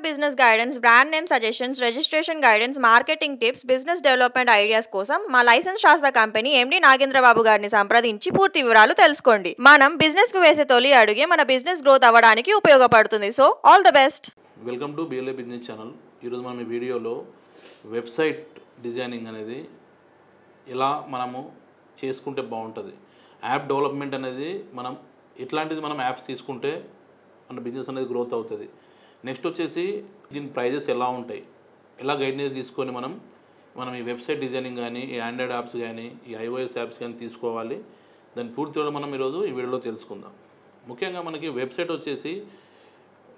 Business guidance, brand name suggestions, registration guidance, marketing tips, business development ideas కోసం మా licence శాస్త్ర company MD Nagendra Babu గారిని సంప్రదించి పూర్తి వివరాలు తెలుసుకోండి. మనం బిజినెస్ కు వేసే తొలి అడుగే మన బిజినెస్ గ్రోత్ అవ్వడానికి ఉపయోగపడుతుంది. So all the best. Welcome to BLA business channel. ఈరోజు మనం ఈ వీడియోలో వెబ్సైట్ డిజైనింగ్ అనేది ఎలా మనము చేసుకుంటే బాగుంటుంది, యాప్ డెవలప్మెంట్ అనేది మనం ఎట్లాంటిది మనం యాప్స్ తీసుకుంటే మన బిజినెస్ అనేది గ్రోత్ అవుతుంది. నెక్స్ట్ వచ్చేసి దీని ప్రైజెస్ ఎలా ఉంటాయి, ఎలా గైడెన్స్ తీసుకొని మనం ఈ వెబ్సైట్ డిజైనింగ్ కానీ, ఈ ఆండ్రాయిడ్ యాప్స్ కానీ, ఈ ఐఓఎస్ యాప్స్ కానీ తీసుకోవాలి. దాని పూర్తిగా మనం ఈరోజు ఈ వీడియోలో తెలుసుకుందాం. ముఖ్యంగా మనకి వెబ్సైట్ వచ్చేసి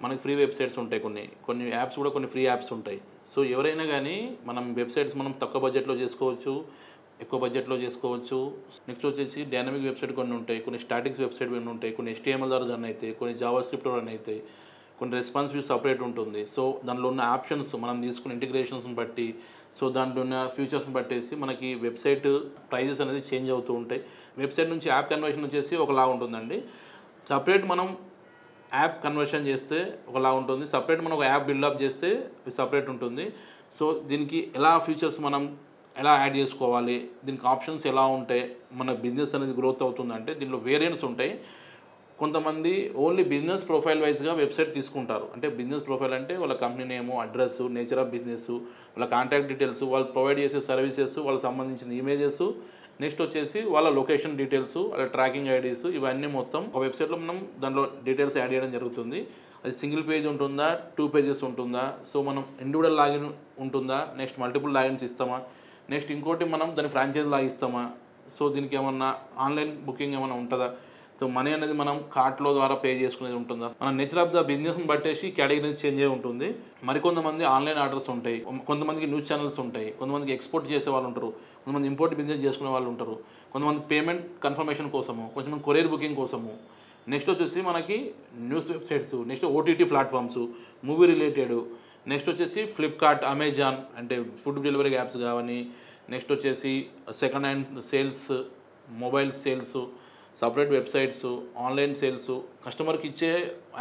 మనకి ఫ్రీ వెబ్సైట్స్ ఉంటాయి, కొన్ని యాప్స్ కూడా కొన్ని ఫ్రీ యాప్స్ ఉంటాయి. సో ఎవరైనా కానీ మనం వెబ్సైట్స్ మనం తక్కువ బడ్జెట్లో చేసుకోవచ్చు, ఎక్కువ బడ్జెట్లో చేసుకోవచ్చు. నెక్స్ట్ వచ్చేసి డైనమిక్ వెబ్సైట్ కొన్ని ఉంటాయి, కొన్ని స్టాటిక్స్ వెబ్సైట్ కొన్ని ఉంటాయి, కొన్ని HTML ద్వారా రన్ అవుతాయి, కొన్ని జావా స్క్రిప్ట్ రన్ అవుతాయి, కొన్ని రెస్పాన్సివ్ సపరేట్ ఉంటుంది. సో దానిలో ఉన్న ఆప్షన్స్ మనం తీసుకున్న ఇంటిగ్రేషన్స్ని బట్టి, సో దాంట్లో ఉన్న ఫీచర్స్ని బట్టేసి మనకి వెబ్సైట్ ప్రైజెస్ అనేది చేంజ్ అవుతూ ఉంటాయి. వెబ్సైట్ నుంచి యాప్ కన్వర్షన్ వచ్చేసి ఒకలా ఉంటుందండి. సపరేట్ మనం యాప్ కన్వర్షన్ చేస్తే ఒకలా ఉంటుంది, సపరేట్ మనం ఒక యాప్ బిల్డప్ చేస్తే సపరేట్ ఉంటుంది. సో దీనికి ఎలా ఫీచర్స్ మనం ఎలా యాడ్ చేసుకోవాలి, దీనికి ఆప్షన్స్ ఎలా ఉంటాయి, మన బిజినెస్ అనేది గ్రోత్ అవుతుందంటే దీనిలో వేరియంట్స్ ఉంటాయి. కొంతమంది ఓన్లీ బిజినెస్ ప్రొఫైల్ వైజ్గా వెబ్సైట్ తీసుకుంటారు. అంటే బిజినెస్ ప్రొఫైల్ అంటే వాళ్ళ company name, address, nature of business, వాళ్ళ కాంటాక్ట్ డీటెయిల్స్, వాళ్ళు ప్రొవైడ్ చేసే సర్వీసెస్, వాళ్ళకి సంబంధించిన ఇమేజెస్, నెక్స్ట్ వచ్చేసి వాళ్ళ లొకేషన్ డీటెయిల్స్, వాళ్ళ ట్రాకింగ్ ఐడీస్, ఇవన్నీ మొత్తం ఒక వెబ్సైట్లో మనం దాంట్లో డీటెయిల్స్ యాడ్ చేయడం జరుగుతుంది. అది సింగిల్ పేజ్ ఉంటుందా, 2 పేజెస్ ఉంటుందా, సో మనం ఇండివిజువల్ లాగిన్ ఉంటుందా, నెక్స్ట్ మల్టిపుల్ లాగిన్స్ ఇస్తామా, నెక్స్ట్ ఇంకోటి మనం దాని ఫ్రాంచైజ్ లాగా ఇస్తామా, సో దీనికి ఏమన్నా ఆన్లైన్ బుకింగ్ ఏమైనా ఉంటుందా, సో మనీ అనేది మనం కార్ట్లో ద్వారా పే చేసుకునేది ఉంటుందా, మన నేచర్ ఆఫ్ ద బిజినెస్ని బట్టేసి కేటగిరీస్ చేంజ్ అయి ఉంటుంది. మరికొంతమంది ఆన్లైన్ ఆర్డర్స్ ఉంటాయి, కొంతమందికి న్యూస్ ఛానల్స్ ఉంటాయి, కొంతమందికి ఎక్స్పోర్ట్ చేసే వాళ్ళు ఉంటారు, కొంతమంది ఇంపోర్ట్ బిజినెస్ చేసుకునే వాళ్ళు ఉంటారు, కొంతమంది పేమెంట్ కన్ఫర్మేషన్ కోసము, కొంతమంది కొరియర్ బుకింగ్ కోసము. నెక్స్ట్ వచ్చేసి మనకి news websites, next OTT platforms, movie related, next వచ్చేసి ఫ్లిప్కార్ట్, అమెజాన్ అంటే ఫుడ్ డెలివరీ యాప్స్ కావని, నెక్స్ట్ వచ్చేసి second hand sales, mobile sales, separate websites, online sales, కస్టమర్కి ఇచ్చే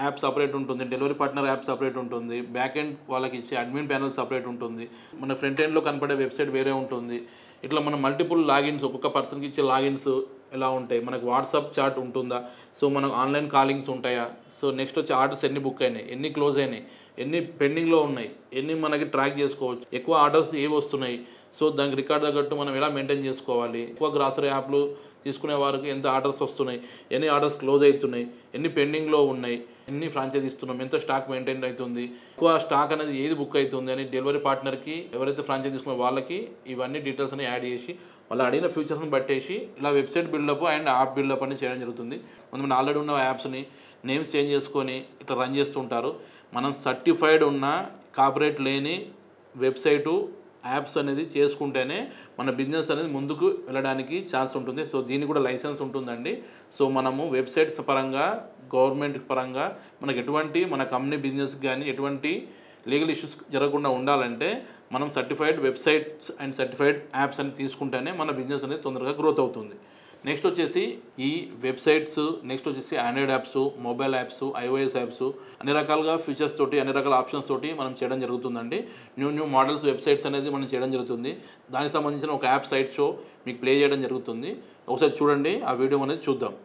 యాప్ సపరేట్ ఉంటుంది, డెలివరీ పార్ట్నర్ యాప్ సపరేట్ ఉంటుంది, బ్యాక్ ఎండ్ వాళ్ళకి ఇచ్చే అడ్మిన్ ప్యానల్ సపరేట్ ఉంటుంది, మన ఫ్రంట్ ఎండ్లో కనపడే వెబ్సైట్ వేరే ఉంటుంది. ఇట్లా మనం మల్టిపుల్ లాగిన్స్, ఒక్కొక్క పర్సన్కి ఇచ్చే లాగిన్స్ ఎలా ఉంటాయి, మనకు వాట్సాప్ చాట్ ఉంటుందా, సో మనకు ఆన్లైన్ కాలింగ్స్ ఉంటాయా, సో నెక్స్ట్ వచ్చి ఆర్డర్స్ ఎన్ని బుక్ అయినాయి, ఎన్ని క్లోజ్ అయినాయి, ఎన్ని పెండింగ్లో ఉన్నాయి, ఎన్ని మనకి ట్రాక్ చేసుకోవచ్చు, ఎక్కువ ఆర్డర్స్ ఏవి వస్తున్నాయి, సో దానికి రికార్డ్ తగ్గట్టు మనం ఎలా మెయింటైన్ చేసుకోవాలి, ఎక్కువ గ్రాసరీ యాప్లు తీసుకునే వారికి ఎంత ఆర్డర్స్ వస్తున్నాయి, ఎన్ని ఆర్డర్స్ క్లోజ్ అవుతున్నాయి, ఎన్ని పెండింగ్లో ఉన్నాయి, ఎన్ని ఫ్రాంచైజ్ ఇస్తున్నాం, ఎంత స్టాక్ మెయింటైన్ అవుతుంది, ఎక్కువ స్టాక్ అనేది ఏది బుక్ అవుతుంది అని డెలివరీ పార్ట్నర్కి, ఎవరైతే ఫ్రాంచైజ్ తీసుకునే వాళ్ళకి ఇవన్నీ డీటెయిల్స్ అని యాడ్ చేసి వాళ్ళు అడిగిన ఫ్యూచర్స్ని బట్టేసి ఇలా website build up and app build up అని చేయడం జరుగుతుంది. కొంతమంది ఆల్రెడీ ఉన్న యాప్స్ని నేమ్స్ చేంజ్ చేసుకొని ఇట్లా రన్ చేస్తుంటారు. మనం సర్టిఫైడ్ ఉన్న కాపీరైట్ లేని వెబ్సైటు యాప్స్ అనేది చేసుకుంటేనే మన బిజినెస్ అనేది ముందుకు వెళ్ళడానికి ఛాన్స్ ఉంటుంది. సో దీనికి కూడా లైసెన్స్ ఉంటుందండి. సో మనము వెబ్సైట్స్ పరంగా, గవర్నమెంట్ పరంగా మనకు ఎటువంటి మన కంపెనీ బిజినెస్ కానీ ఎటువంటి లీగల్ ఇష్యూస్ జరగకుండా ఉండాలంటే మనం certified websites and certified apps అని తీసుకుంటేనే మన బిజినెస్ అనేది తొందరగా గ్రోత్ అవుతుంది. నెక్స్ట్ వచ్చేసి ఈ వెబ్సైట్స్, నెక్స్ట్ వచ్చేసి Android apps, mobile apps, iOS apps అన్ని రకాలుగా ఫీచర్స్ తోటి, అన్ని రకాల ఆప్షన్స్ తోటి మనం చేయడం జరుగుతుందండి. న్యూ మోడల్స్ వెబ్సైట్స్ అనేది మనం చేయడం జరుగుతుంది. దానికి సంబంధించిన ఒక యాప్ సైట్ షో మీకు ప్లే చేయడం జరుగుతుంది. ఒకసారి చూడండి, ఆ వీడియో అనేది చూద్దాం.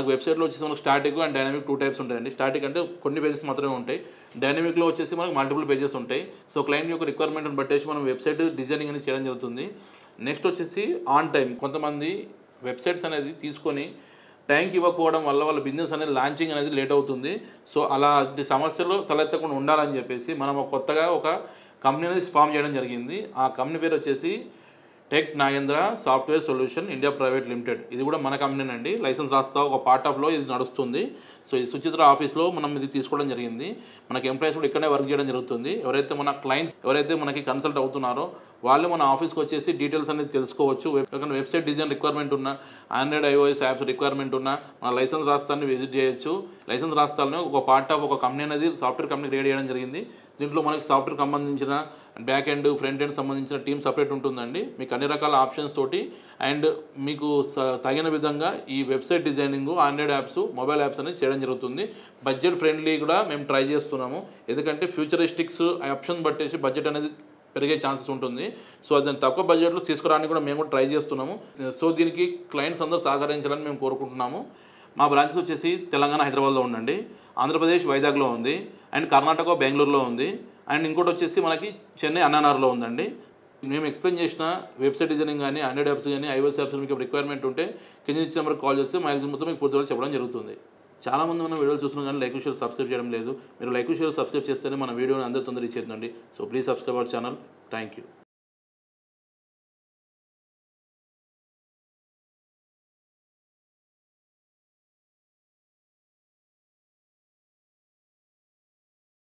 మనకు వెబ్సైట్లో వచ్చేసి మనకు స్టాటిక్ అండ్ డైనమిక్ 2 టైప్స్ ఉంటాయండి. స్టాటిక్ అంటే కొన్ని పేజెస్ మాత్రమే ఉంటాయి. డైనమిక్లో వచ్చేసి మనకు మల్టిపుల్ పేజెస్ ఉంటాయి. సో క్లయింట్ యొక్క రిక్వైర్మెంట్ని బట్టేసి మనం వెబ్సైట్ డిజైనింగ్ అనేది చేయడం జరుగుతుంది. నెక్స్ట్ వచ్చేసి ఆన్ టైం. కొంతమంది వెబ్సైట్స్ అనేది తీసుకొని టైంకి ఇవ్వకపోవడం వల్ల వాళ్ళ బిజినెస్ అనేది లాంచింగ్ అనేది లేట్ అవుతుంది. సో అలాంటి సమస్యలు తలెత్తకుండా ఉండాలని చెప్పేసి మనం కొత్తగా ఒక కంపెనీ అనేది ఫామ్ చేయడం జరిగింది. ఆ కంపెనీ పేరు వచ్చేసి tech Nagendra software solution India private limited. ఇది కూడా మన కంపెనీనండి. లైసెన్స్ రాస్తా ఒక పార్ట్ ఆఫ్లో ఇది నడుస్తుంది. సో ఈ సుచిత్ర ఆఫీస్లో మనం ఇది తీసుకోవడం జరిగింది. మనకి ఎంప్లాయీస్ కూడా ఇక్కడే వర్క్ చేయడం జరుగుతుంది. ఎవరైతే మన క్లయింట్స్ ఎవరైతే మనకి కన్సల్ట్ అవుతున్నారో వాళ్ళు మన ఆఫీస్కి వచ్చేసి డీటెయిల్స్ అనేది తెలుసుకోవచ్చు. వెబ్సైట్ డిజైన్ రిక్వైర్మెంట్ ఉన్న, ఆండ్రాయిడ్ ఐఓఎస్ యాప్స్ రిక్వైర్మెంట్ ఉన్న మన లైసెన్స్ రాస్తాన్ని విజిట్ చేయొచ్చు. లైసెన్స్ రాస్తాలను ఒక పార్ట్ ఆఫ్ ఒక కంపెనీ అనేది సాఫ్ట్వేర్ కంపెనీ క్రియేట్ చేయడం జరిగింది. దీంట్లో మనకి సాఫ్ట్వేర్ సంబంధించిన బ్యాక్ ఎండ్ ఫ్రంట్ ఎండ్ సంబంధించిన టీమ్ సపరేట్ ఉంటుందండి. మీకు అన్ని రకాల ఆప్షన్స్ తోటి అండ్ మీకు తగిన విధంగా ఈ website designing, Android apps, mobile apps అనేది చేయడం జరుగుతుంది. బడ్జెట్ ఫ్రెండ్లీ కూడా మేము ట్రై చేస్తున్నాము. ఎందుకంటే ఫ్యూచరిస్టిక్స్ ఆప్షన్ బట్టేసి బడ్జెట్ అనేది పెరిగే ఛాన్సెస్ ఉంటుంది. సో దాన్ని తక్కువ బడ్జెట్లో తీసుకురావడానికి కూడా మేము కూడా ట్రై చేస్తున్నాము. సో దీనికి క్లయింట్స్ అందరూ సహకరించాలని మేము కోరుకుంటున్నాము. మా బ్రాంచెస్ వచ్చేసి తెలంగాణ హైదరాబాద్లో ఉందండి, ఆంధ్రప్రదేశ్ వైజాగ్లో ఉంది, అండ్ కర్ణాటక బెంగళూరులో ఉంది, అండ్ ఇంకోటి వచ్చేసి మనకి చెన్నై అన్నానార్లో ఉందండి. మేము ఎక్స్ప్లెయిన్ చేసిన వెబ్సైట్ డిజైనింగ్ కానీ, ఆండ్రాయిడ్ యాప్స్ కానీ, ఐఓఎస్ యాప్స్ మీకు రిక్వైర్మెంట్ ఉంటే కింద ఇచ్చిన నెంబర్కి కాల్ చేస్తే మ్యాక్సిమం మొత్తం మీకు పూర్తిగా చెప్పడం జరుగుతుంది. చాలామంది మనం వీడియోలు చూస్తున్నాం కానీ లైక్ షేర్ సబ్స్క్రైబ్ చేయడం లేదు. మీరు లైక్ షేర్ సబ్స్క్రైబ్ చేస్తేనే మన వీడియోని అందరూ తొందరగా ఇచ్చేద్దండి. So please subscribe our channel. Thank you.